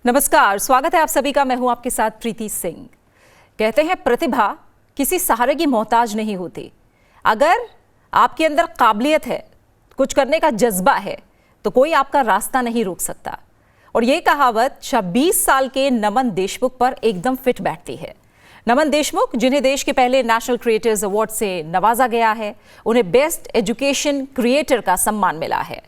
नमस्कार, स्वागत है आप सभी का। मैं हूं आपके साथ प्रीति सिंह। कहते हैं प्रतिभा किसी सहारे की मोहताज नहीं होती। अगर आपके अंदर काबिलियत है, कुछ करने का जज्बा है, तो कोई आपका रास्ता नहीं रोक सकता। और ये कहावत 26 साल के नमन देशमुख पर एकदम फिट बैठती है। नमन देशमुख, जिन्हें देश के पहले नेशनल क्रिएटर्स अवार्ड से नवाजा गया है, उन्हें बेस्ट एजुकेशन क्रिएटर का सम्मान मिला है।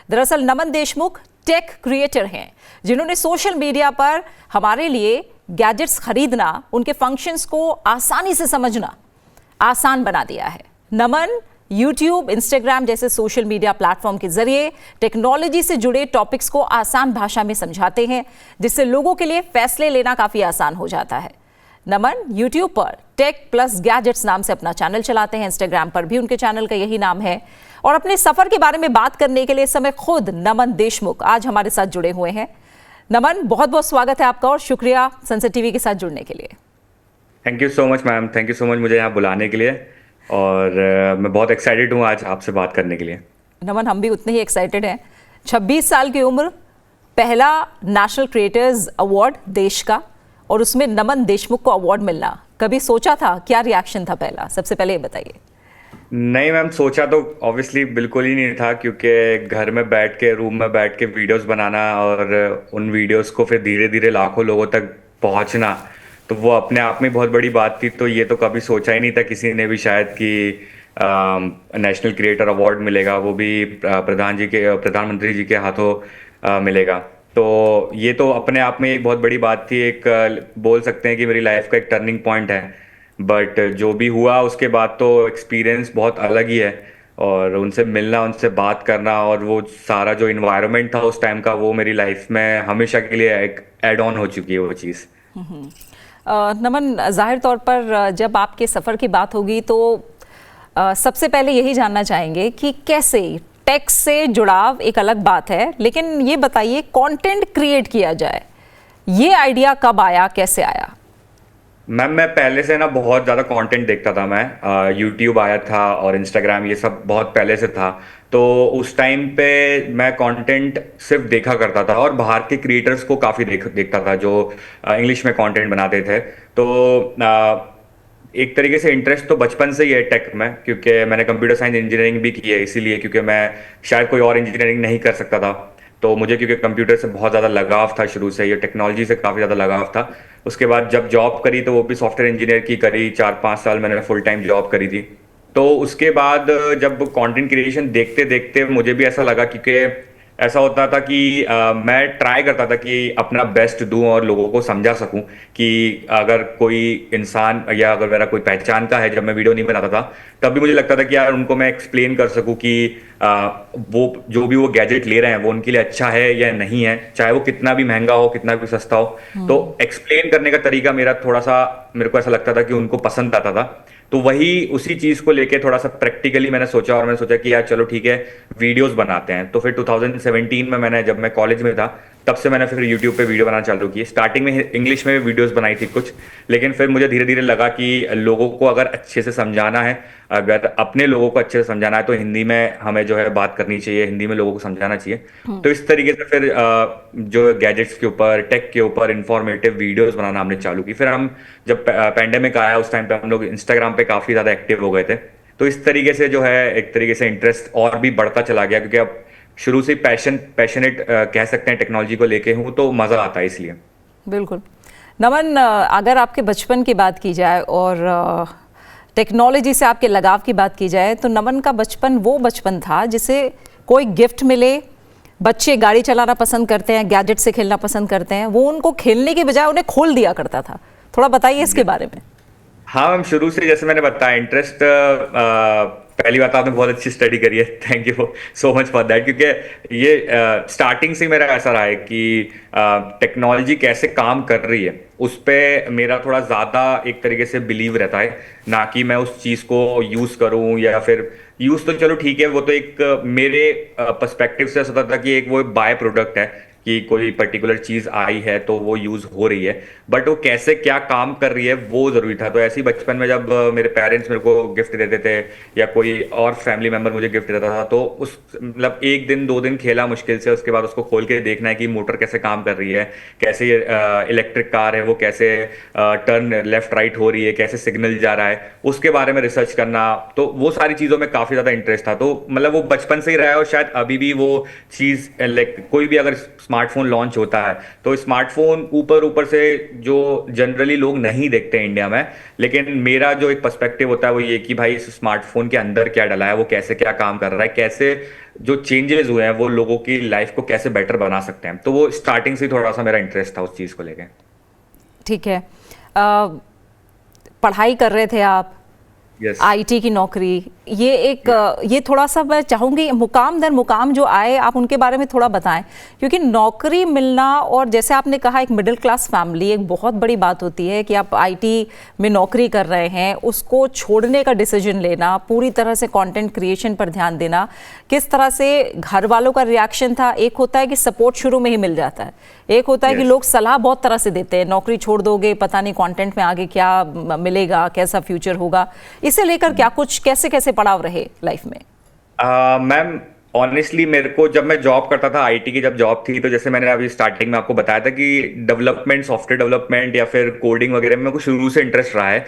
दरअसल नमन देशमुख टेक क्रिएटर हैं, जिन्होंने सोशल मीडिया पर हमारे लिए गैजेट्स खरीदना, उनके फंक्शंस को आसानी से समझना आसान बना दिया है। नमन यूट्यूब, इंस्टाग्राम जैसे सोशल मीडिया प्लेटफॉर्म के जरिए टेक्नोलॉजी से जुड़े टॉपिक्स को आसान भाषा में समझाते हैं, जिससे लोगों के लिए फैसले लेना काफ़ी आसान हो जाता है। नमन यूट्यूब पर टेक प्लस गैजेट्स नाम से अपना चैनल चलाते हैं। इंस्टाग्राम पर भी उनके चैनल का यही नाम है। और अपने सफर के बारे में बात करने के लिए इस समय खुद नमन देशमुख आज हमारे साथ जुड़े हुए हैं। नमन, बहुत बहुत स्वागत है आपका और शुक्रिया सनसेट टीवी के साथ जुड़ने के लिए। Thank you so much ma'am, thank you so much मुझे यहाँ बुलाने के लिए। और मैं बहुत एक्साइटेड हूँ आज आपसे बात करने के लिए। नमन, हम भी उतने ही एक्साइटेड हैं। 26 साल की उम्र, पहला नेशनल क्रिएटर्स अवार्ड देश का, और उसमें नमन देशमुख को अवार्ड मिलना, कभी सोचा था? क्या रिएक्शन था पहला? सबसे पहले ये बताइए। नहीं मैम, सोचा तो ऑब्वियसली बिल्कुल ही नहीं था, क्योंकि घर में बैठ के, रूम में बैठ के वीडियोस बनाना और उन वीडियोस को फिर धीरे धीरे लाखों लोगों तक पहुंचना, तो वो अपने आप में बहुत बड़ी बात थी। तो ये तो कभी सोचा ही नहीं था किसी ने भी शायद कि नेशनल क्रिएटर अवार्ड मिलेगा, वो भी प्रधानमंत्री जी के हाथों मिलेगा। तो ये तो अपने आप में एक बहुत बड़ी बात थी। एक बोल सकते हैं कि मेरी लाइफ का एक टर्निंग पॉइंट है। बट जो भी हुआ उसके बाद तो एक्सपीरियंस बहुत अलग ही है। और उनसे मिलना, उनसे बात करना और वो सारा जो इन्वायरमेंट था उस टाइम का, वो मेरी लाइफ में हमेशा के लिए एक एड ऑन हो चुकी है वो चीज़। नमन, जाहिर तौर पर जब आपके सफ़र की बात होगी तो सबसे पहले यही जानना चाहेंगे कि कैसे टेक से जुड़ाव एक अलग बात है, लेकिन ये बताइए कंटेंट क्रिएट किया जाए, ये आइडिया कब आया, कैसे आया? मैम, मैं पहले से ना बहुत ज़्यादा कंटेंट देखता था। मैं यूट्यूब आया था और इंस्टाग्राम, ये सब बहुत पहले से था। तो उस टाइम पे मैं कंटेंट सिर्फ देखा करता था और बाहर के क्रिएटर्स को काफ़ी देखता था जो इंग्लिश में कंटेंट बनाते थे। तो एक तरीके से इंटरेस्ट तो बचपन से ही है टेक में, क्योंकि मैंने कंप्यूटर साइंस इंजीनियरिंग भी की है, इसीलिए क्योंकि मैं शायद कोई और इंजीनियरिंग नहीं कर सकता था। तो मुझे क्योंकि कंप्यूटर से बहुत ज़्यादा लगाव था शुरू से, ये टेक्नोलॉजी से काफ़ी ज़्यादा लगाव था। उसके बाद जब जॉब करी तो वो भी सॉफ्टवेयर इंजीनियर की करी, 4-5 साल मैंने फुल टाइम जॉब करी थी। तो उसके बाद जब कंटेंट क्रिएशन देखते देखते मुझे भी ऐसा लगा, क्योंकि ऐसा होता था कि मैं ट्राई करता था कि अपना बेस्ट दूं और लोगों को समझा सकूं कि अगर कोई इंसान या अगर मेरा कोई पहचान का है, जब मैं वीडियो नहीं बनाता था तब भी मुझे लगता था कि यार उनको मैं एक्सप्लेन कर सकूं कि वो जो भी वो गैजेट ले रहे हैं वो उनके लिए अच्छा है या नहीं है, चाहे वो कितना भी महंगा हो, कितना भी सस्ता हो। तो एक्सप्लेन करने का तरीका मेरा थोड़ा सा, मेरे को ऐसा लगता था कि उनको पसंद आता था। तो वही उसी चीज को लेके थोड़ा सा प्रैक्टिकली मैंने सोचा, और मैंने सोचा कि यार चलो ठीक है, वीडियोस बनाते हैं। तो फिर 2017 में मैंने, जब मैं कॉलेज में था, तब से मैंने फिर यूट्यूब पे वीडियो बनाना चालू की। स्टार्टिंग में इंग्लिश में भी वीडियोस बनाई थी कुछ, लेकिन फिर मुझे धीरे धीरे लगा कि लोगों को अगर अच्छे से समझाना है, अगर अपने लोगों को अच्छे से समझाना है, तो हिंदी में हमें जो है बात करनी चाहिए, हिंदी में लोगों को समझाना चाहिए। तो इस तरीके से फिर जो गैजेट्स के ऊपर, टेक के ऊपर इंफॉर्मेटिव वीडियोस बनाना हमने चालू की। फिर हम जब पैंडेमिक आया उस टाइम पे हम लोग इंस्टाग्राम पे काफी ज्यादा एक्टिव हो गए थे। तो इस तरीके से जो है एक तरीके से इंटरेस्ट और भी बढ़ता चला गया, क्योंकि अब शुरू से पैशनेट कह सकते हैं टेक्नोलॉजी को लेके हूँ, तो मजा आता है इसलिए। बिल्कुल। नमन, अगर आपके बचपन की बात की जाए और टेक्नोलॉजी से आपके लगाव की बात की जाए, तो नमन का बचपन वो बचपन था जिसे कोई गिफ्ट मिले, बच्चे गाड़ी चलाना पसंद करते हैं, गैजेट से खेलना पसंद करते हैं, वो उनको खेलने की बजाय उन्हें खोल दिया करता था। थोड़ा बताइए इसके बारे में। हाँ मैम, शुरू से जैसे मैंने बताया इंटरेस्ट, पहली बात आपने बहुत अच्छी स्टडी करी है, thank you so much for that. क्योंकि ये स्टार्टिंग से मेरा ऐसा रहा है कि टेक्नोलॉजी कैसे काम कर रही है उस पे मेरा थोड़ा ज़्यादा एक तरीके से बिलीव रहता है, ना कि मैं उस चीज़ को यूज़ करूँ, या फिर यूज़ तो चलो ठीक है, वो तो एक मेरे पर्सपेक्टिव से ऐसा होता था कि एक वो बाय प्रोडक्ट है कि कोई पर्टिकुलर चीज आई है तो वो यूज हो रही है, बट वो कैसे क्या काम कर रही है वो जरूरी था। तो ऐसे ही बचपन में जब मेरे पेरेंट्स मेरे को गिफ्ट देते थे या कोई और फैमिली मेंबर मुझे गिफ्ट देता था, तो उस मतलब एक दिन दो दिन खेला मुश्किल से, उसके बाद उसको खोल के देखना है कि मोटर कैसे काम कर रही है, कैसे ये इलेक्ट्रिक कार है वो कैसे टर्न लेफ्ट राइट हो रही है, कैसे सिग्नल जा रहा है, उसके बारे में रिसर्च करना। तो वो सारी चीज़ों में काफ़ी ज़्यादा इंटरेस्ट था। तो मतलब वो बचपन से ही रहा है और शायद अभी भी वो चीज़ लाइक कोई भी अगर स्मार्टफोन लॉन्च होता है तो स्मार्टफोन ऊपर ऊपर से जो जनरली लोग नहीं देखते इंडिया में, लेकिन मेरा जो एक पर्सपेक्टिव होता है वो ये कि भाई इस स्मार्टफोन के अंदर क्या डला है, वो कैसे क्या काम कर रहा है, कैसे जो चेंजेस हुए हैं वो लोगों की लाइफ को कैसे बेटर बना सकते हैं। तो वो स्टार्टिंग से थोड़ा सा मेरा इंटरेस्ट था उस चीज़ को लेके। ठीक है। पढ़ाई कर रहे थे आप, यस। आईटी की नौकरी, ये एक ये थोड़ा सा मैं चाहूँगी मुकाम दर मुकाम जो आए आप उनके बारे में थोड़ा बताएं, क्योंकि नौकरी मिलना और जैसे आपने कहा एक मिडिल क्लास फैमिली, एक बहुत बड़ी बात होती है कि आप आईटी में नौकरी कर रहे हैं, उसको छोड़ने का डिसीजन लेना, पूरी तरह से कंटेंट क्रिएशन पर ध्यान देना, किस तरह से घर वालों का रिएक्शन था। एक होता है कि सपोर्ट शुरू में ही मिल जाता है, एक होता है कि लोग सलाह बहुत तरह से देते हैं, नौकरी छोड़ दोगे पता नहीं कंटेंट में आगे क्या मिलेगा, कैसा फ्यूचर होगा, इसे लेकर क्या कुछ कैसे कैसे पड़ाव रहे लाइफ में? मैम ऑनेस्टली मेरे को जब मैं जॉब करता था, आईटी की जब जॉब थी, तो जैसे मैंने अभी स्टार्टिंग में आपको बताया था कि डेवलपमेंट, सॉफ्टवेयर डेवलपमेंट या फिर कोडिंग वगैरह में मेरे को शुरू से इंटरेस्ट रहा है।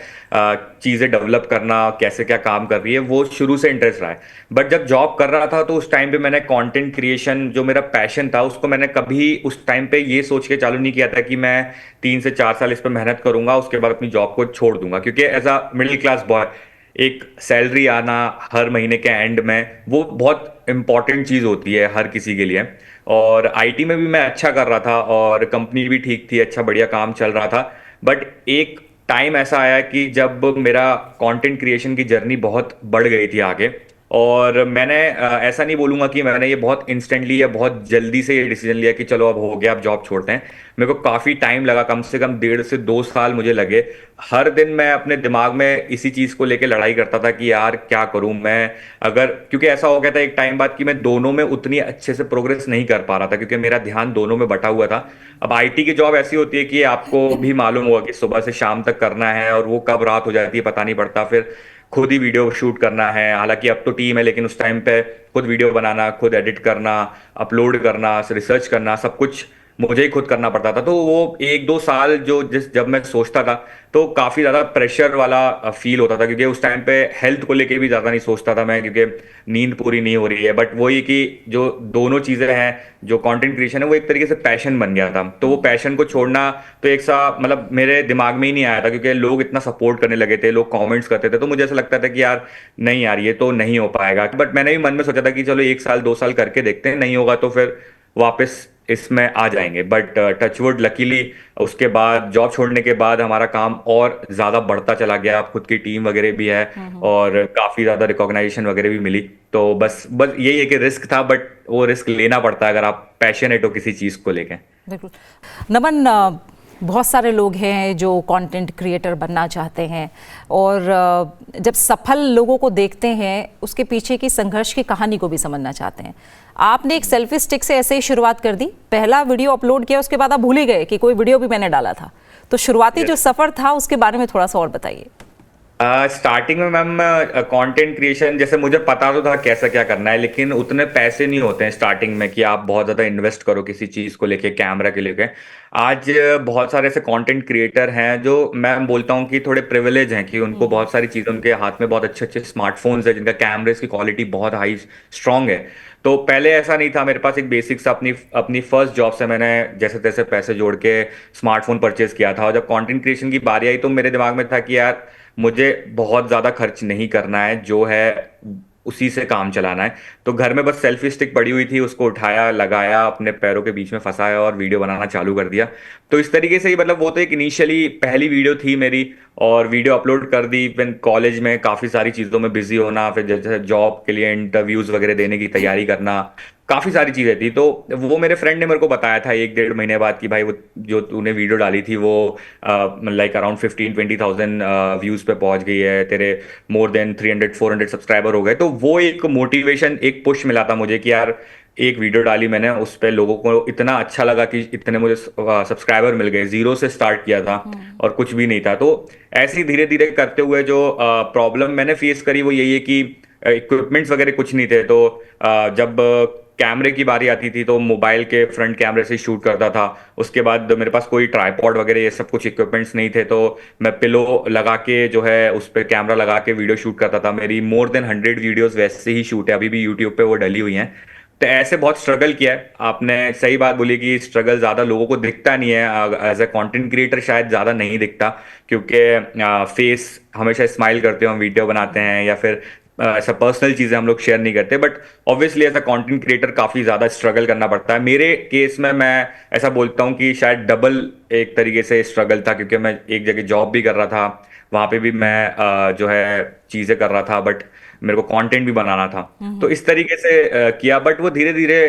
चीज़ें डेवलप करना, कैसे क्या काम कर रही है, वो शुरू से इंटरेस्ट रहा है। बट जब जॉब कर रहा था तो उस टाइम पे मैंने कंटेंट क्रिएशन जो मेरा पैशन था उसको मैंने कभी उस टाइम पे ये सोच के चालू नहीं किया था कि मैं 3 से 4 साल इस पर मेहनत करूंगा उसके बाद अपनी जॉब को छोड़ दूंगा, क्योंकि as a middle class boy एक सैलरी आना हर महीने के एंड में वो बहुत इंपॉर्टेंट चीज़ होती है हर किसी के लिए। और आईटी में भी मैं अच्छा कर रहा था और कंपनी भी ठीक थी, अच्छा बढ़िया काम चल रहा था। बट एक टाइम ऐसा आया कि जब मेरा कंटेंट क्रिएशन की जर्नी बहुत बढ़ गई थी आगे, और मैंने ऐसा नहीं बोलूंगा कि मैंने ये बहुत इंस्टेंटली या बहुत जल्दी से ये डिसीजन लिया कि चलो अब हो गया अब जॉब छोड़ते हैं। मेरे को काफ़ी टाइम लगा, कम से कम 1.5 से 2 साल मुझे लगे। हर दिन मैं अपने दिमाग में इसी चीज़ को लेके लड़ाई करता था कि यार क्या करूं मैं, अगर क्योंकि ऐसा हो गया था एक टाइम बाद कि मैं दोनों में उतनी अच्छे से प्रोग्रेस नहीं कर पा रहा था क्योंकि मेरा ध्यान दोनों में बटा हुआ था। अब आईटी की जॉब ऐसी होती है कि आपको भी मालूम होगा कि सुबह से शाम तक करना है और वो कब रात हो जाती है पता नहीं पड़ता। फिर खुद ही वीडियो शूट करना है, हालांकि अब तो टीम है लेकिन उस टाइम पे खुद वीडियो बनाना, खुद एडिट करना, अपलोड करना, रिसर्च करना, सब कुछ मुझे ही खुद करना पड़ता था। तो वो 1-2 साल जो जब मैं सोचता था तो काफ़ी ज़्यादा प्रेशर वाला फील होता था, क्योंकि उस टाइम पे हेल्थ को लेके भी ज़्यादा नहीं सोचता था मैं, क्योंकि नींद पूरी नहीं हो रही है। बट वही कि जो दोनों चीज़ें हैं, जो कंटेंट क्रिएशन है वो एक तरीके से पैशन बन गया था, तो वो पैशन को छोड़ना तो एक सा मतलब मेरे दिमाग में ही नहीं आया था, क्योंकि लोग इतना सपोर्ट करने लगे थे, लोग कमेंट्स करते थे, तो मुझे ऐसा लगता था कि यार नहीं यार ये तो नहीं हो पाएगा। बट मैंने भी मन में सोचा था कि चलो 1 साल 2 साल करके देखते हैं, नहीं होगा तो फिर वापस इसमें आ जाएंगे। बट टचवुड लकीली उसके बाद जॉब छोड़ने के बाद हमारा काम और ज़्यादा बढ़ता चला गया, अब खुद की टीम वगैरह भी है और काफ़ी ज़्यादा रिकॉग्नाइजेशन वगैरह भी मिली। तो बस बस यही है कि रिस्क था, बट वो रिस्क लेना पड़ता है अगर आप पैशनेट हो किसी चीज़ को लेके। बिल्कुल। नमन, बहुत सारे लोग हैं जो कंटेंट क्रिएटर बनना चाहते हैं और जब सफल लोगों को देखते हैं उसके पीछे की संघर्ष की कहानी को भी समझना चाहते हैं। आपने एक सेल्फी स्टिक से ऐसे ही शुरुआत कर दी, पहला वीडियो अपलोड किया, उसके बाद आप भूल ही गए कि कोई वीडियो भी मैंने डाला था। तो शुरुआती जो सफ़र था उसके बारे में थोड़ा सा और बताइए। स्टार्टिंग में मैम कंटेंट क्रिएशन जैसे मुझे पता तो था कैसा क्या करना है, लेकिन उतने पैसे नहीं होते हैं स्टार्टिंग में कि आप बहुत ज़्यादा इन्वेस्ट करो किसी चीज़ को लेके, कैमरा के लेके। आज बहुत सारे ऐसे कंटेंट क्रिएटर हैं जो मैं बोलता हूँ कि थोड़े प्रिविलेज हैं कि उनको बहुत सारी चीज़ें, उनके हाथ में बहुत अच्छे अच्छे स्मार्टफोन्स है जिनका कैमरेज की क्वालिटी बहुत हाई स्ट्रांग है। तो पहले ऐसा नहीं था, मेरे पास एक बेसिक सा अपनी अपनी फर्स्ट जॉब से मैंने जैसे तैसे पैसे जोड़ के स्मार्टफोन परचेज किया था। और जब कंटेंट क्रिएशन की बारी आई तो मेरे दिमाग में था कि यार मुझे बहुत ज़्यादा खर्च नहीं करना है, जो है उसी से काम चलाना है। तो घर में बस सेल्फी स्टिक पड़ी हुई थी, उसको उठाया, लगाया, अपने पैरों के बीच में फंसाया और वीडियो बनाना चालू कर दिया। तो इस तरीके से ही मतलब वो तो एक इनिशियली पहली वीडियो थी मेरी, और वीडियो अपलोड कर दी। फिर कॉलेज में काफ़ी सारी चीज़ों में बिजी होना, फिर जैसे जॉब के लिए इंटरव्यूज़ वगैरह देने की तैयारी करना, काफ़ी सारी चीज़ें थी। तो वो मेरे फ्रेंड ने मेरे को बताया था 1-1.5 महीने बाद कि भाई वो जो तूने वीडियो डाली थी वो लाइक अराउंड 15-20,000 व्यूज़ पे पहुंच गई है, तेरे मोर देन 300-400 सब्सक्राइबर हो गए। तो वो एक मोटिवेशन, एक पुश मिला था मुझे कि यार एक वीडियो डाली मैंने, उस पे लोगों को इतना अच्छा लगा कि इतने मुझे सब्सक्राइबर मिल गए। जीरो से स्टार्ट किया था और कुछ भी नहीं था। तो ऐसे ही धीरे धीरे करते हुए जो प्रॉब्लम मैंने फेस करी वो यही है कि इक्विपमेंट्स वगैरह कुछ नहीं थे। तो जब कैमरे की बारी आती थी तो मोबाइल के फ्रंट कैमरे से शूट करता था। उसके बाद मेरे पास कोई ट्राइपॉड वगैरह ये सब कुछ इक्विपमेंट्स नहीं थे, तो मैं पिलो लगा के जो है उस पर कैमरा लगा के वीडियो शूट करता था। मेरी मोर देन 100 वीडियोस वैसे ही शूट है, अभी भी यूट्यूब पे वो डली हुई हैं। तो ऐसे बहुत स्ट्रगल किया है। आपने सही बात बोली कि स्ट्रगल ज्यादा लोगों को दिखता नहीं है, एज ए कंटेंट क्रिएटर शायद ज्यादा नहीं दिखता, क्योंकि फेस हमेशा स्माइल करते हो हम वीडियो बनाते हैं, या फिर ऐसा पर्सनल चीजें हम लोग शेयर नहीं करते। But obviously as a content creator काफी ज्यादा स्ट्रगल करना पड़ता है। मेरे केस में मैं ऐसा बोलता हूँ कि शायद डबल एक तरीके से स्ट्रगल था, क्योंकि मैं एक जगह जॉब भी कर रहा था, वहां पे भी मैं जो है चीजें कर रहा था, बट मेरे को कंटेंट भी बनाना था। तो इस तरीके से किया। बट वो धीरे धीरे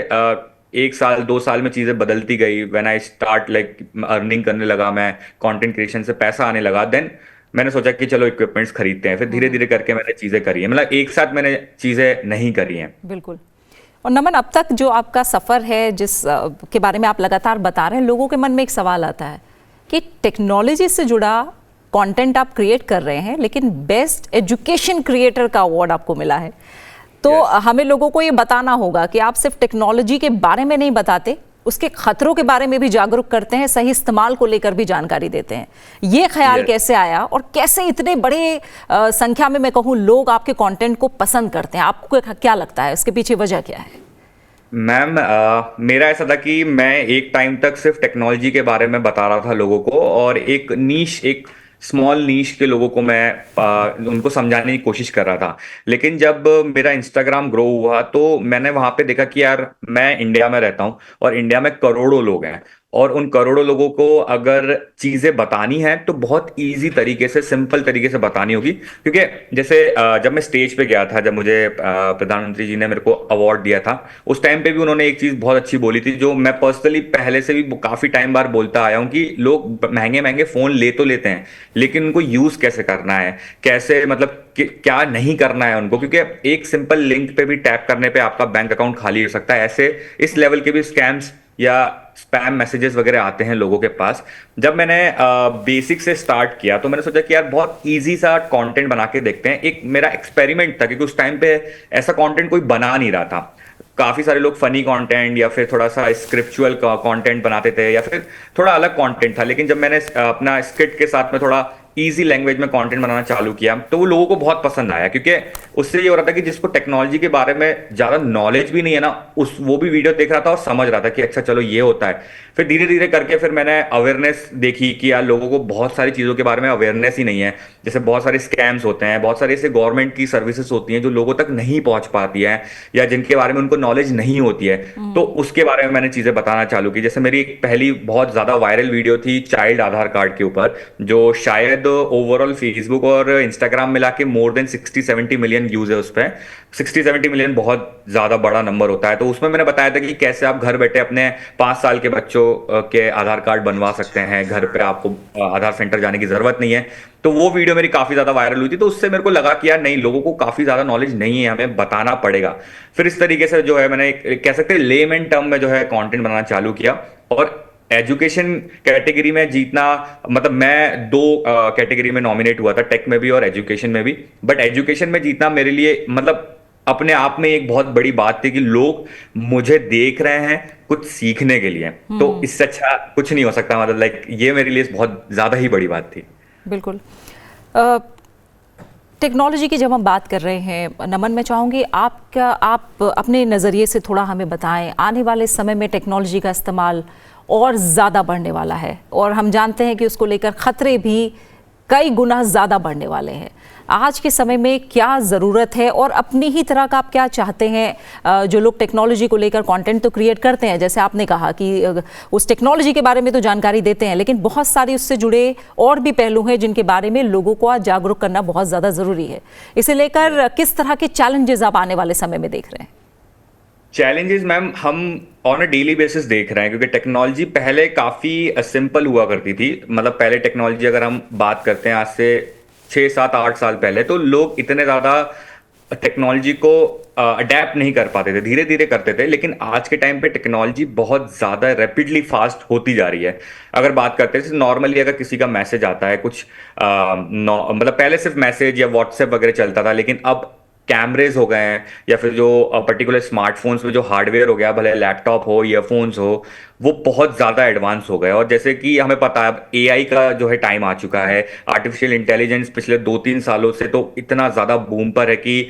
1 साल 2 साल में चीजें बदलती गई। When I start like earning करने लगा, मैं कंटेंट क्रिएशन से पैसा आने लगा, देन मैंने सोचा कि चलो इक्विपमेंट्स खरीदते हैं। फिर धीरे धीरे करके मैंने चीजें करी है, मतलब एक साथ मैंने चीजें नहीं करी हैं। बिल्कुल। और नमन, अब तक जो आपका सफ़र है, जिस के बारे में आप लगातार बता रहे हैं, लोगों के मन में एक सवाल आता है कि टेक्नोलॉजी से जुड़ा कंटेंट आप क्रिएट कर रहे हैं, लेकिन बेस्ट एजुकेशन क्रिएटर का अवार्ड आपको मिला है। तो हमें लोगों को ये बताना होगा कि आप सिर्फ टेक्नोलॉजी के बारे में नहीं बताते, उसके खतरों के बारे में भी जागरूक करते हैं, सही इस्तेमाल को लेकर भी जानकारी देते हैं। ये ख्याल कैसे आया और कैसे इतने बड़े संख्या में, मैं कहूँ, लोग आपके कंटेंट को पसंद करते हैं? आपको क्या लगता है, इसके पीछे वजह क्या है? मैम, मेरा ऐसा था कि मैं एक टाइम तक सिर्फ टेक्नोलॉजी के बारे में बता रहा था लोगों को, और एक स्मॉल नीश के लोगों को मैं उनको समझाने की कोशिश कर रहा था। लेकिन जब मेरा इंस्टाग्राम ग्रो हुआ तो मैंने वहां पे देखा कि यार, मैं इंडिया में रहता हूँ और इंडिया में करोड़ों लोग हैं, और उन करोड़ों लोगों को अगर चीजें बतानी है तो बहुत इजी तरीके से, सिंपल तरीके से बतानी होगी। क्योंकि जैसे जब मैं स्टेज पे गया था, जब मुझे प्रधानमंत्री जी ने मेरे को अवार्ड दिया था, उस टाइम पे भी उन्होंने एक चीज बहुत अच्छी बोली थी, जो मैं पर्सनली पहले से भी काफी टाइम बार बोलता आया हूँ, कि लोग महंगे महंगे फोन ले तो लेते हैं, लेकिन उनको यूज कैसे करना है, कैसे मतलब क्या नहीं करना है उनको। क्योंकि एक सिंपल लिंक पे भी टैप करने पे आपका बैंक अकाउंट खाली हो सकता है। ऐसे इस लेवल के भी स्कैम्स या स्पैम मैसेजेस वगैरह आते हैं लोगों के पास। जब मैंने बेसिक से स्टार्ट किया तो मैंने सोचा कि यार, बहुत इजी सा कंटेंट बना के देखते हैं। एक मेरा एक्सपेरिमेंट था, क्योंकि उस टाइम पे ऐसा कंटेंट कोई बना नहीं रहा था। काफी सारे लोग फनी कंटेंट या फिर थोड़ा सा स्क्रिप्चुअल कंटेंट बनाते थे, या फिर थोड़ा अलग कंटेंट था। लेकिन जब मैंने अपना स्क्रिप्ट के साथ में थोड़ा इजी लैंग्वेज में कंटेंट बनाना चालू किया, तो वो लोगों को बहुत पसंद आया। क्योंकि उससे ये हो रहा था कि जिसको टेक्नोलॉजी के बारे में ज्यादा नॉलेज भी नहीं है ना, वो भी वीडियो देख रहा था और समझ रहा था कि अच्छा चलो ये होता है। फिर धीरे धीरे करके फिर मैंने अवेयरनेस देखी कि यार, लोगों को बहुत सारी चीजों के बारे में अवेयरनेस ही नहीं है। जैसे बहुत सारे स्कैम्स होते हैं, बहुत सारे ऐसे गवर्नमेंट की सर्विसेज होती हैं जो लोगों तक नहीं पहुंच पाती है, या जिनके बारे में उनको नॉलेज नहीं होती है। तो उसके बारे में मैंने चीजें बताना चालू की। जैसे मेरी एक पहली बहुत ज्यादा वायरल वीडियो थी चाइल्ड आधार कार्ड के ऊपर, जो शायद ओवरऑल फेसबुक और इंस्टाग्राम मिला के मोर देन 60-70 मिलियन व्यूज है उस पर। 60-70 मिलियन बहुत ज्यादा बड़ा नंबर होता है। तो उसमें मैंने बताया था कि कैसे आप घर बैठे अपने 5 साल के बच्चों के आधार कार्ड बनवा सकते हैं घर पे, आपको आधार सेंटर जाने की जरूरत नहीं है। तो वो वीडियो मेरी काफी ज्यादा वायरल हुई थी। तो उससे मेरे को लगा कि यार नहीं, लोगों को काफी ज्यादा नॉलेज नहीं है, हमें बताना पड़ेगा। फिर इस तरीके से जो है मैंने कह सकते हैं लेमन टर्म में जो है कंटेंट बनाना चालू किया। और एजुकेशन कैटेगरी में जीतना, मतलब मैं 2 कैटेगरी में नॉमिनेट हुआ था, टेक में भी और एजुकेशन में भी। बट एजुकेशन में जीतना मेरे लिए मतलब अपने आप में एक बहुत बड़ी बात थी, कि लोग मुझे देख रहे हैं कुछ सीखने के लिए। तो इससे अच्छा कुछ नहीं हो सकता। मतलब लाइक ये मेरे लिए बहुत ज्यादा ही बड़ी बात थी। बिल्कुल। टेक्नोलॉजी की जब हम बात कर रहे हैं नमन, मैं चाहूँगी आप अपने नज़रिए से थोड़ा हमें बताएं, आने वाले समय में टेक्नोलॉजी का इस्तेमाल और ज़्यादा बढ़ने वाला है, और हम जानते हैं कि उसको लेकर ख़तरे भी कई गुना ज़्यादा बढ़ने वाले हैं। आज के समय में क्या ज़रूरत है, और अपनी ही तरह का आप क्या चाहते हैं? जो लोग टेक्नोलॉजी को लेकर कंटेंट तो क्रिएट करते हैं, जैसे आपने कहा कि उस टेक्नोलॉजी के बारे में तो जानकारी देते हैं, लेकिन बहुत सारी उससे जुड़े और भी पहलू हैं जिनके बारे में लोगों को आज जागरूक करना बहुत ज़्यादा ज़रूरी है। इसे लेकर किस तरह के चैलेंजेस आप आने वाले समय में देख रहे हैं? चैलेंजेस मैम, हम ऑन अ डेली बेसिस देख रहे हैं, क्योंकि टेक्नोलॉजी पहले काफ़ी सिंपल हुआ करती थी। मतलब पहले टेक्नोलॉजी अगर हम बात करते हैं आज से 6, 7, 8 साल पहले, तो लोग इतने ज़्यादा टेक्नोलॉजी को अडेप्ट नहीं कर पाते थे, धीरे धीरे करते थे। लेकिन आज के टाइम पे टेक्नोलॉजी बहुत ज्यादा रैपिडली फास्ट होती जा रही है। अगर बात करते हैं नॉर्मली, अगर किसी का मैसेज आता है कुछ मतलब पहले सिर्फ मैसेज या व्हाट्सएप वगैरह चलता था, लेकिन अब कैमरेज हो गए हैं, या फिर जो पर्टिकुलर स्मार्टफोन्स में जो हार्डवेयर हो गया, भले लैपटॉप हो, ईयरफोन्स हो, वो बहुत ज्यादा एडवांस हो गए। और जैसे कि हमें पता है अब एआई का जो है टाइम आ चुका है। आर्टिफिशियल इंटेलिजेंस पिछले 2-3 सालों से तो इतना ज्यादा बूम पर है कि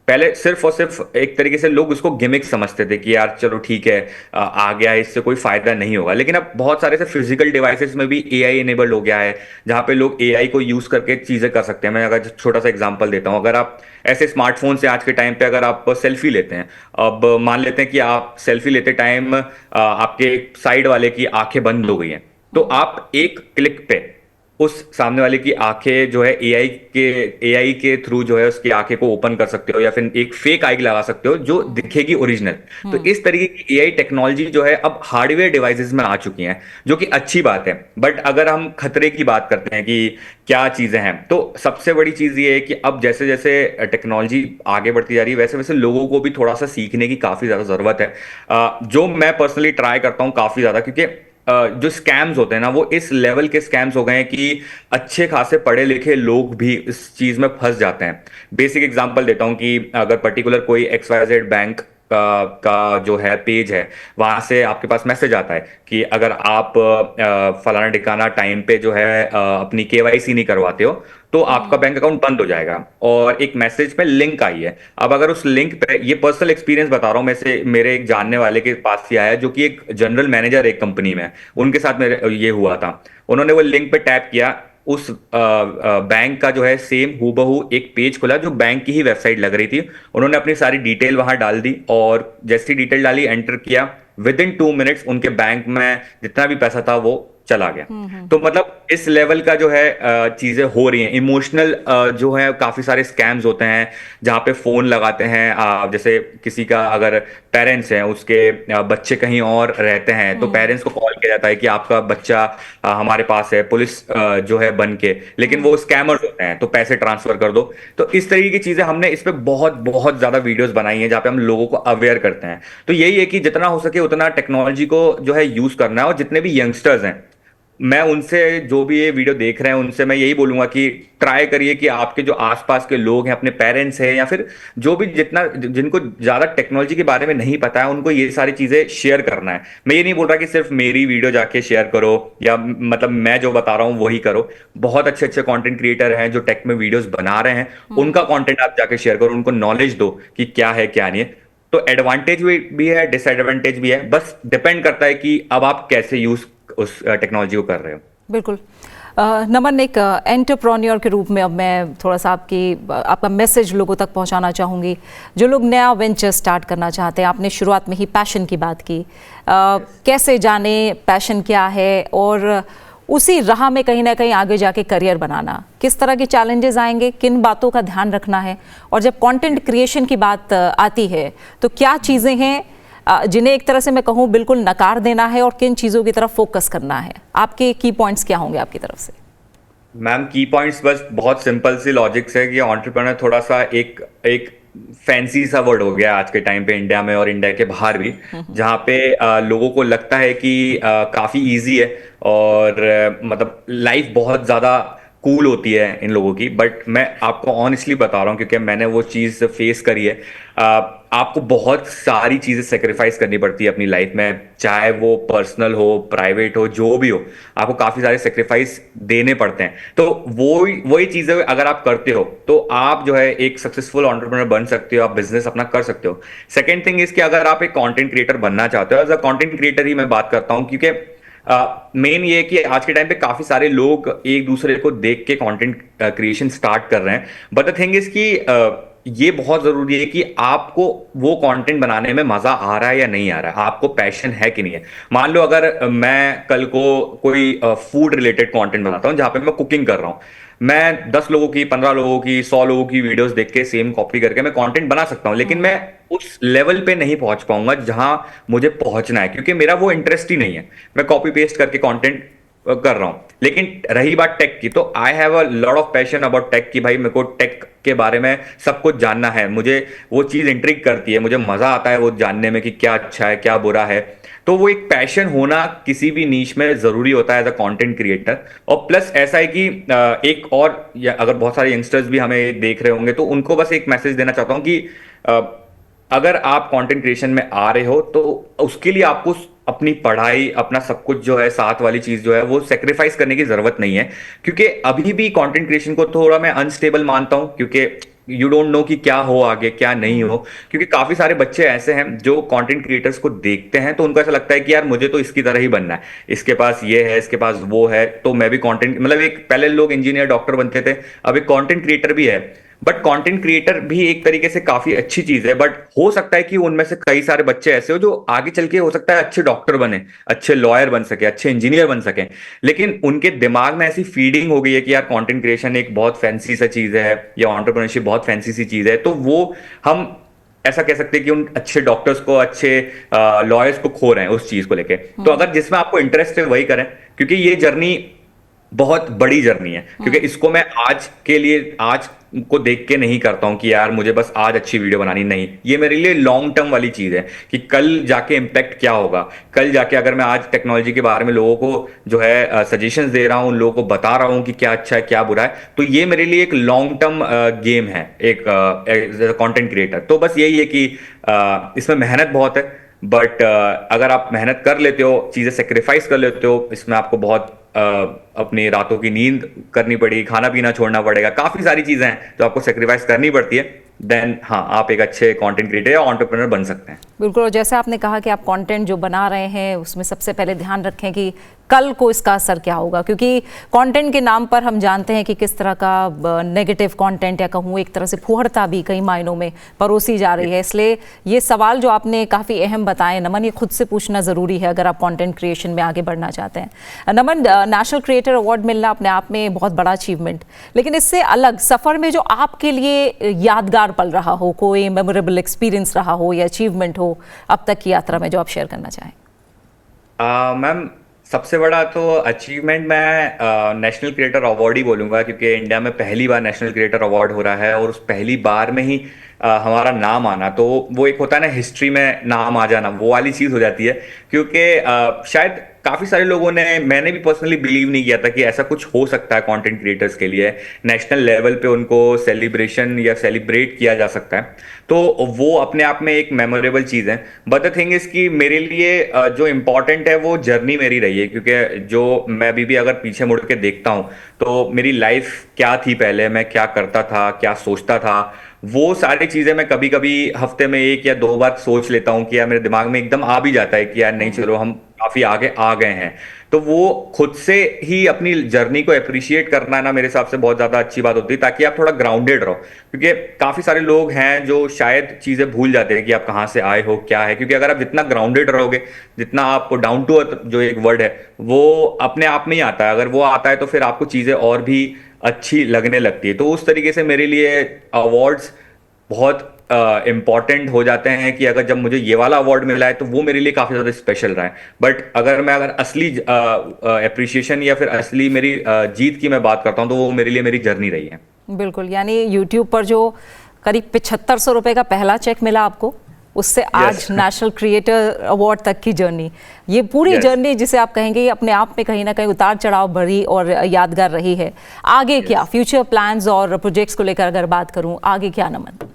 पहले सिर्फ और सिर्फ एक तरीके से लोग उसको गिमिक समझते थे कि यार चलो ठीक है, आ गया है, इससे कोई फायदा नहीं होगा। लेकिन अब बहुत सारे से फिजिकल डिवाइसेस में भी एआई इनेबल्ड हो गया है, जहां पे लोग एआई को यूज करके चीजें कर सकते हैं। मैं अगर छोटा सा एग्जांपल देता हूं, अगर आप ऐसे स्मार्टफोन से आज के टाइम पे अगर आप सेल्फी लेते हैं, अब मान लेते हैं कि आप सेल्फी लेते टाइम आपके साइड वाले की आंखें बंद हो गई हैं, तो आप एक क्लिक पे उस सामने वाले की आंखें जो है एआई के थ्रू जो है उसकी आंखें को ओपन कर सकते हो, या फिर एक फेक आई लगा सकते हो जो दिखेगी ओरिजिनल। तो इस तरीके की एआई टेक्नोलॉजी जो है अब हार्डवेयर डिवाइसेस में आ चुकी हैं, जो कि अच्छी बात है। बट अगर हम खतरे की बात करते हैं कि क्या चीजें हैं, तो सबसे बड़ी चीज ये है कि अब जैसे जैसे टेक्नोलॉजी आगे बढ़ती जा रही है, वैसे वैसे लोगों को भी थोड़ा सा सीखने की काफी ज्यादा जरूरत है, जो मैं पर्सनली ट्राई करता हूं काफी ज्यादा। क्योंकि जो स्कैम्स होते हैं ना, वो इस लेवल के स्कैम्स हो गए हैं कि अच्छे खासे पढ़े लिखे लोग भी इस चीज में फंस जाते हैं। बेसिक एग्जांपल देता हूं कि अगर पर्टिकुलर कोई XYZ बैंक का जो है पेज है, वहां से आपके पास मैसेज आता है कि अगर आप फलाना ठिकाना टाइम पे जो है अपनी केवाईसी नहीं करवाते हो, तो आपका बैंक अकाउंट बंद हो जाएगा। और एक मैसेज पे लिंक आई है। अब अगर उस लिंक पे, ये पर्सनल एक्सपीरियंस बता रहा हूं, मैं से मेरे एक जानने वाले के पास ही आया, जो कि एक जनरल मैनेजर एक कंपनी में, उनके साथ मेरे ये हुआ था। उन्होंने वो लिंक पे टैप किया, उस बैंक का जो है सेम हूबहू एक पेज खुला जो बैंक की ही वेबसाइट लग रही थी। उन्होंने अपनी सारी डिटेल वहां डाल दी, और जैसी डिटेल डाली, एंटर किया, विद इन 2 मिनट्स उनके बैंक में जितना भी पैसा था वो चला गया। तो मतलब इस लेवल का जो है चीजें हो रही हैं। इमोशनल जो है काफी सारे स्कैम्स होते हैं, जहां पे फोन लगाते हैं, जैसे किसी का अगर पेरेंट्स हैं, उसके बच्चे कहीं और रहते हैं, तो पेरेंट्स को कॉल किया जाता है कि आपका बच्चा हमारे पास है, पुलिस जो है बन के, लेकिन वो स्कैमर्स होते हैं, तो पैसे ट्रांसफर कर दो। तो इस तरीके की चीजें हमने इस पे बहुत बहुत ज्यादा वीडियोस बनाई हैं, जहां पे हम लोगों को अवेयर करते हैं। तो यही है कि जितना हो सके उतना टेक्नोलॉजी को जो है यूज करना है। और जितने भी यंगस्टर्स हैं, मैं उनसे, जो भी ये वीडियो देख रहे हैं, उनसे मैं यही बोलूंगा कि ट्राई करिए कि आपके जो आसपास के लोग हैं, अपने पेरेंट्स हैं, या फिर जो भी जिनको ज्यादा टेक्नोलॉजी के बारे में नहीं पता है, उनको ये सारी चीजें शेयर करना है। मैं ये नहीं बोल रहा कि सिर्फ मेरी वीडियो जाके शेयर करो, या मतलब मैं जो बता रहा हूं वही करो। बहुत अच्छे अच्छे कंटेंट क्रिएटर हैं जो टेक में वीडियोस बना रहे हैं, उनका कंटेंट आप जाके शेयर करो, उनको नॉलेज दो कि क्या है क्या नहीं है। तो एडवांटेज भी है, डिसएडवांटेज भी है, बस डिपेंड करता है कि अब आप कैसे यूज उस टेक्नोलॉजी को कर रहे हो। बिल्कुल। नमन, एक एंटरप्रेन्योर के रूप में अब मैं थोड़ा सा आपका मैसेज लोगों तक पहुंचाना चाहूँगी, जो लोग नया वेंचर स्टार्ट करना चाहते हैं। आपने शुरुआत में ही पैशन की बात की, कैसे जाने पैशन क्या है, और उसी राह में कहीं ना कहीं आगे जाके करियर बनाना, किस तरह के चैलेंजेस आएंगे, किन बातों का ध्यान रखना है, और जब कंटेंट क्रिएशन की बात आती है तो क्या चीज़ें हैं जिन्हें एक तरह से मैं कहूँ बिल्कुल नकार देना है, और किन चीज़ों की तरफ फोकस करना है? आपके की पॉइंट्स क्या होंगे आपकी तरफ से? मैम, की पॉइंट्स बस बहुत सिंपल सी लॉजिक है कि एंटरप्रेन्योर थोड़ा सा एक एक फैंसी सा वर्ड हो गया आज के टाइम पे, इंडिया में और इंडिया के बाहर भी, जहाँ पे लोगों को लगता है कि काफी इजी है, और मतलब लाइफ बहुत ज्यादा कूल होती है इन लोगों की। बट मैं आपको ऑनेस्टली बता रहा हूँ, क्योंकि मैंने वो चीज़ फेस करी है। आपको बहुत सारी चीज़ें सेक्रीफाइस करनी पड़ती है अपनी लाइफ में, चाहे वो पर्सनल हो, प्राइवेट हो, जो भी हो, आपको काफ़ी सारे सेक्रीफाइस देने पड़ते हैं। तो वही चीज़ें अगर आप करते हो, तो आप जो है एक सक्सेसफुल एंटरप्रेन्योर बन सकते हो, आप बिजनेस अपना कर सकते हो। सेकेंड थिंग इज कि अगर आप एक कंटेंट क्रिएटर बनना चाहते हो, एज अ कंटेंट क्रिएटर ही मैं बात करता हूँ, क्योंकि मेन ये है कि आज के टाइम पे काफी सारे लोग एक दूसरे को देख के कंटेंट क्रिएशन स्टार्ट कर रहे हैं। बट द थिंग इज कि ये बहुत जरूरी है कि आपको वो कंटेंट बनाने में मजा आ रहा है या नहीं आ रहा है, आपको पैशन है कि नहीं है। मान लो अगर मैं कल को कोई फूड रिलेटेड कंटेंट बनाता हूं, जहां पे मैं कुकिंग कर रहा हूं, मैं 10 लोगों की, 15 लोगों की, 100 लोगों की वीडियोस देख के सेम कॉपी करके मैं कंटेंट बना सकता हूं, लेकिन मैं उस लेवल पे नहीं पहुंच पाऊंगा जहां मुझे पहुंचना है, क्योंकि मेरा वो इंटरेस्ट ही नहीं है। मैं कॉपी पेस्ट करके कंटेंट कर रहा हूं। लेकिन रही बात टेक की, तो I have a lot of passion about tech, कि भाई मेरे को टेक के बारे में सब कुछ जानना है, मुझे वो चीज़ इंट्रिग करती है, मुझे मज़ा आता है वो जानने में कि क्या अच्छा है क्या बुरा है। तो वो एक पैशन होना किसी भी नीश में ज़रूरी होता है एज अ कंटेंट क्रिएटर। और प्लस ऐसा है कि एक और अगर बहुत सारे यंगस्टर्स भी हमें देख रहे होंगे तो उनको बस एक मैसेज देना चाहता हूँ कि अ, अगर आप कंटेंट क्रिएशन में आ रहे हो तो उसके लिए आपको अपनी पढ़ाई, अपना सब कुछ जो है, साथ वाली चीज जो है, वो सेक्रीफाइस करने की जरूरत नहीं है। क्योंकि अभी भी कंटेंट क्रिएशन को थोड़ा मैं अनस्टेबल मानता हूं, क्योंकि यू डोंट नो कि क्या हो आगे क्या नहीं हो। क्योंकि काफी सारे बच्चे ऐसे हैं जो कंटेंट क्रिएटर्स को देखते हैं तो उनको ऐसा लगता है कि यार मुझे तो इसकी तरह ही बनना है, इसके पास ये है, इसके पास वो है, तो मैं भी कंटेंट, मतलब एक पहले लोग इंजीनियर डॉक्टर बनते थे, अब एक कंटेंट क्रिएटर भी है। बट कंटेंट क्रिएटर भी एक तरीके से काफी अच्छी चीज है, बट हो सकता है कि उनमें से कई सारे बच्चे ऐसे हो जो आगे चल के हो सकता है अच्छे डॉक्टर बने, अच्छे लॉयर बन सके, अच्छे इंजीनियर बन सके, लेकिन उनके दिमाग में ऐसी फीडिंग हो गई है कि यार कंटेंट क्रिएशन एक बहुत फैंसी सा चीज है या एंटरप्रेन्योरशिप बहुत फैंसी सी चीज है, तो वो हम ऐसा कह सकते हैं कि उन अच्छे डॉक्टर्स को, अच्छे लॉयर्स को खो रहे हैं उस चीज को लेके। तो अगर जिसमें आपको इंटरेस्ट है वही करें, क्योंकि ये जर्नी बहुत बड़ी जर्नी है। क्योंकि इसको मैं आज के लिए, आज को देख के नहीं करता हूं कि यार मुझे बस आज अच्छी वीडियो बनानी, नहीं, ये मेरे लिए लॉन्ग टर्म वाली चीज है कि कल जाके इम्पैक्ट क्या होगा। कल जाके अगर मैं आज टेक्नोलॉजी के बारे में लोगों को जो है सजेशंस दे रहा हूं, उन लोगों को बता रहा हूं कि क्या अच्छा है क्या बुरा है, तो ये मेरे लिए एक लॉन्ग टर्म गेम है एक कंटेंट क्रिएटर। तो बस यही है कि इसमें मेहनत बहुत है, बट अगर आप मेहनत कर लेते हो, चीजें सेक्रीफाइस कर लेते हो, इसमें आपको बहुत अपनी रातों की नींद करनी पड़ेगी, खाना पीना छोड़ना पड़ेगा, काफी सारी चीजें हैं जो आपको सेक्रीफाइस करनी पड़ती है, देन हाँ आप एक अच्छे कंटेंट क्रिएटर या एंटरप्रेन्योर बन सकते हैं। बिल्कुल, और जैसे आपने कहा कि आप कंटेंट जो बना रहे हैं उसमें सबसे पहले ध्यान रखें कि कल को इसका असर क्या होगा, क्योंकि कंटेंट के नाम पर हम जानते हैं कि किस तरह का नेगेटिव कंटेंट या कहूँ एक तरह से फुहड़ता भी कई मायनों में परोसी जा रही है। इसलिए ये सवाल जो आपने काफ़ी अहम बताए नमन, ये खुद से पूछना ज़रूरी है अगर आप कंटेंट क्रिएशन में आगे बढ़ना चाहते हैं। नमन, नेशनल क्रिएटर अवार्ड मिलना अपने आप में बहुत बड़ा अचीवमेंट, लेकिन इससे अलग सफ़र में जो आपके लिए यादगार पल रहा हो, कोई मेमोरेबल एक्सपीरियंस रहा हो या अचीवमेंट हो अब तक की यात्रा में जो आप शेयर करना चाहें। मैम, सबसे बड़ा तो अचीवमेंट मैं नेशनल क्रिएटर अवार्ड ही बोलूंगा, क्योंकि इंडिया में पहली बार नेशनल क्रिएटर अवार्ड हो रहा है और उस पहली बार में ही हमारा नाम आना, तो वो एक होता है ना हिस्ट्री में नाम आ जाना, वो वाली चीज़ हो जाती है। क्योंकि शायद काफ़ी सारे लोगों ने, मैंने भी पर्सनली बिलीव नहीं किया था कि ऐसा कुछ हो सकता है कंटेंट क्रिएटर्स के लिए, नेशनल लेवल पे उनको सेलिब्रेशन या सेलिब्रेट किया जा सकता है, तो वो अपने आप में एक मेमोरेबल चीज़ है। बट द थिंग इज कि मेरे लिए जो इम्पोर्टेंट है वो जर्नी मेरी रही है, क्योंकि जो मैं अभी भी अगर पीछे मुड़ के देखता हूँ तो मेरी लाइफ क्या थी पहले, मैं क्या करता था, क्या सोचता था, वो सारी चीजें मैं कभी कभी हफ्ते में 1 या 2 बार सोच लेता हूँ कि यार मेरे दिमाग में एकदम आ भी जाता है कि यार नहीं चलो हम काफी आगे आ गए हैं। तो वो खुद से ही अपनी जर्नी को अप्रिशिएट करना है ना, मेरे हिसाब से बहुत ज्यादा अच्छी बात होती है, ताकि आप थोड़ा ग्राउंडेड रहो। क्योंकि काफी सारे लोग हैं जो शायद चीजें भूल जाते हैं कि आप कहाँ से आए हो क्या है, क्योंकि अगर आप जितना ग्राउंडेड रहोगे, जितना आप डाउन टू अर्थ जो एक वर्ड है वो अपने आप में ही आता है, अगर वो आता है तो फिर आपको चीजें और भी अच्छी लगने लगती है। तो उस तरीके से मेरे लिए अवार्ड्स बहुत इम्पॉर्टेंट हो जाते हैं कि अगर जब मुझे ये वाला अवार्ड मिला है तो वो मेरे लिए काफी ज्यादा स्पेशल रहा है। बट अगर असली अप्रिसिएशन या फिर असली मेरी जीत की मैं बात करता हूँ तो वो मेरे लिए मेरी जर्नी रही है। बिल्कुल, यानी यूट्यूब पर जो करीब 7500 रुपए का पहला चेक मिला आपको, उससे आज नेशनल क्रिएटर अवार्ड तक की जर्नी, ये पूरी जर्नी जिसे आप कहेंगे ये अपने आप में कहीं ना कहीं उतार चढ़ाव भरी और यादगार रही है। आगे क्या फ्यूचर प्लान्स और प्रोजेक्ट्स को लेकर अगर बात करूं, आगे क्या नमन?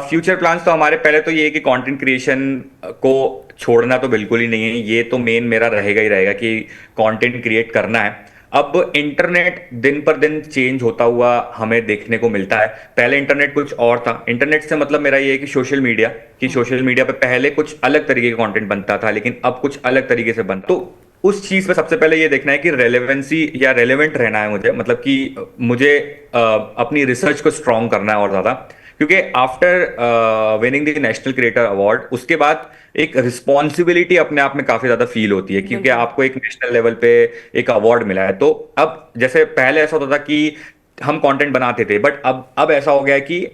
फ्यूचर प्लान्स तो हमारे पहले तो ये है कि कंटेंट क्रिएशन को छोड़ना तो बिल्कुल ही नहीं है, ये तो मेन मेरा रहेगा ही रहेगा कि कंटेंट क्रिएट करना है। अब इंटरनेट दिन पर दिन चेंज होता हुआ हमें देखने को मिलता है। पहले इंटरनेट कुछ और था, इंटरनेट से मतलब मेरा ये है कि सोशल मीडिया, कि सोशल मीडिया पे पहले कुछ अलग तरीके का कंटेंट बनता था लेकिन अब कुछ अलग तरीके से बनता। तो उस चीज पे सबसे पहले ये देखना है कि रेलेवेंसी या रेलेवेंट रहना है मुझे, मतलब कि मुझे अपनी रिसर्च को स्ट्रॉन्ग करना है और ज्यादा, क्योंकि after winning the national creator award उसके बाद एक रिस्पॉन्सिबिलिटी अपने आप में काफी ज्यादा फील होती है, क्योंकि आपको एक नेशनल लेवल पे एक अवार्ड मिला है। तो अब जैसे पहले ऐसा होता था कि हम कंटेंट बनाते थे, बट अब ऐसा हो गया है कि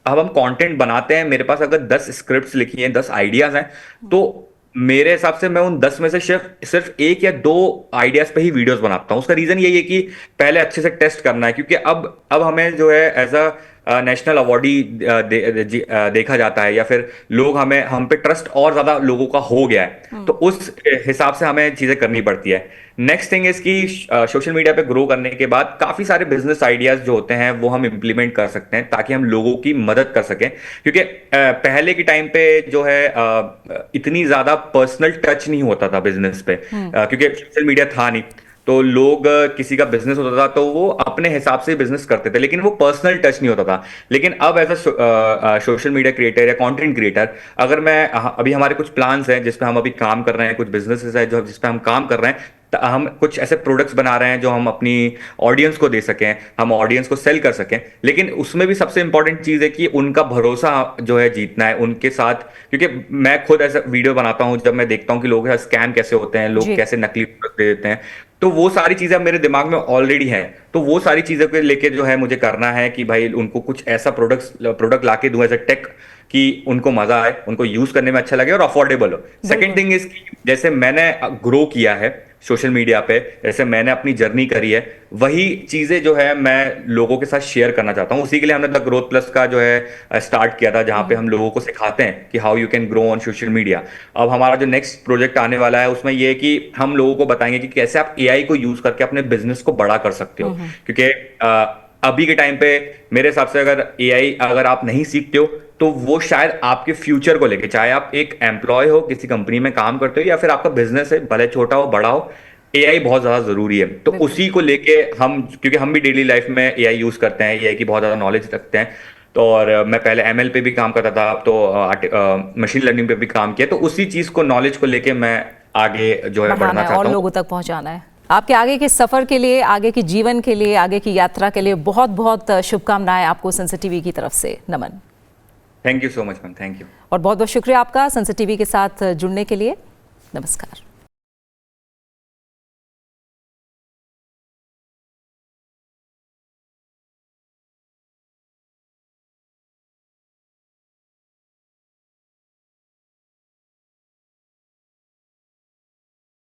अब हम कंटेंट बनाते हैं, मेरे पास अगर 10 स्क्रिप्ट्स लिखी हैं, 10 आइडियाज हैं, तो मेरे हिसाब से मैं उन 10 में से सिर्फ 1 या 2 आइडियाज पे ही वीडियोस बनाता हूं। उसका रीजन यही है कि पहले अच्छे से टेस्ट करना है, क्योंकि अब हमें जो है एज अ नेशनल अवार्डी देखा जाता है, या फिर लोग हम पे ट्रस्ट और ज्यादा लोगों का हो गया है, तो उस हिसाब से हमें चीजें करनी पड़ती है। नेक्स्ट थिंग इज कि सोशल मीडिया पे ग्रो करने के बाद काफी सारे बिजनेस आइडियाज जो होते हैं वो हम इंप्लीमेंट कर सकते हैं, ताकि हम लोगों की मदद कर सकें। क्योंकि पहले के टाइम पे जो है इतनी ज्यादा पर्सनल टच नहीं होता था बिजनेस पे, क्योंकि सोशल मीडिया था नहीं, तो लोग किसी का बिजनेस होता था तो वो अपने हिसाब से बिजनेस करते थे, लेकिन वो पर्सनल टच नहीं होता था। लेकिन अब as a social media creator या कंटेंट क्रिएटर, अगर मैं अभी हमारे कुछ प्लान्स हैं जिस पे हम अभी काम कर रहे हैं, कुछ बिजनेसेस है जो जिस पे हम काम कर रहे हैं, हम कुछ ऐसे प्रोडक्ट्स बना रहे हैं जो हम अपनी ऑडियंस को दे सकें, हम ऑडियंस को सेल कर सकें। लेकिन उसमें भी सबसे इंपॉर्टेंट चीज है कि उनका भरोसा जो है जीतना है उनके साथ, क्योंकि मैं खुद ऐसा वीडियो बनाता हूं जब मैं देखता हूं कि लोगों के साथ स्कैम कैसे होते हैं, लोग कैसे नकली प्रोडक्ट दे देते हैं, तो वो सारी चीजें अब मेरे दिमाग में ऑलरेडी हैं। तो वो सारी चीजों को लेके जो है मुझे करना है कि भाई उनको कुछ ऐसा प्रोडक्ट लाके दूं एज अ टेक कि उनको मजा आए, उनको यूज करने में अच्छा लगे और अफोर्डेबल हो। सेकंड थिंग इज जैसे मैंने ग्रो किया है सोशल मीडिया पे, जैसे मैंने अपनी जर्नी करी है, वही चीजें जो है मैं लोगों के साथ शेयर करना चाहता हूँ। उसी के लिए हमने द ग्रोथ प्लस का जो है स्टार्ट किया था, जहां पे हम लोगों को सिखाते हैं कि how you can grow on social media. अब हमारा जो नेक्स्ट प्रोजेक्ट आने वाला है उसमें ये है कि हम लोगों को बताएंगे कि कैसे आप एआई को यूज करके अपने बिजनेस को बड़ा कर सकते हो। क्योंकि अभी के टाइम पे मेरे हिसाब से अगर एआई अगर आप नहीं सीखते हो तो वो शायद आपके फ्यूचर को लेके, चाहे आप एक एम्प्लॉय हो किसी कंपनी में काम करते हो या फिर आपका बिजनेस है, भले छोटा हो बड़ा हो, एआई बहुत ज्यादा जरूरी है। तो उसी को लेके हम, क्योंकि हम भी डेली लाइफ में एआई यूज करते हैं, एआई की बहुत ज्यादा नॉलेज रखते हैं, तो और मैं पहले एमएल पे भी काम करता था, अब तो मशीन लर्निंग पे भी काम किया, तो उसी चीज को, नॉलेज को लेके मैं आगे जो है बढ़ना चाहता हूँ और लोगों तक पहुंचाना है। आपके आगे के सफर के लिए, आगे के जीवन के लिए, आगे की यात्रा के लिए बहुत बहुत शुभकामनाएं आपको सनसेट टीवी की तरफ से। Naman. Thank you so much ma'am, thank you. और बहुत बहुत शुक्रिया आपका सनसेट टीवी के साथ जुड़ने के लिए। नमस्कार।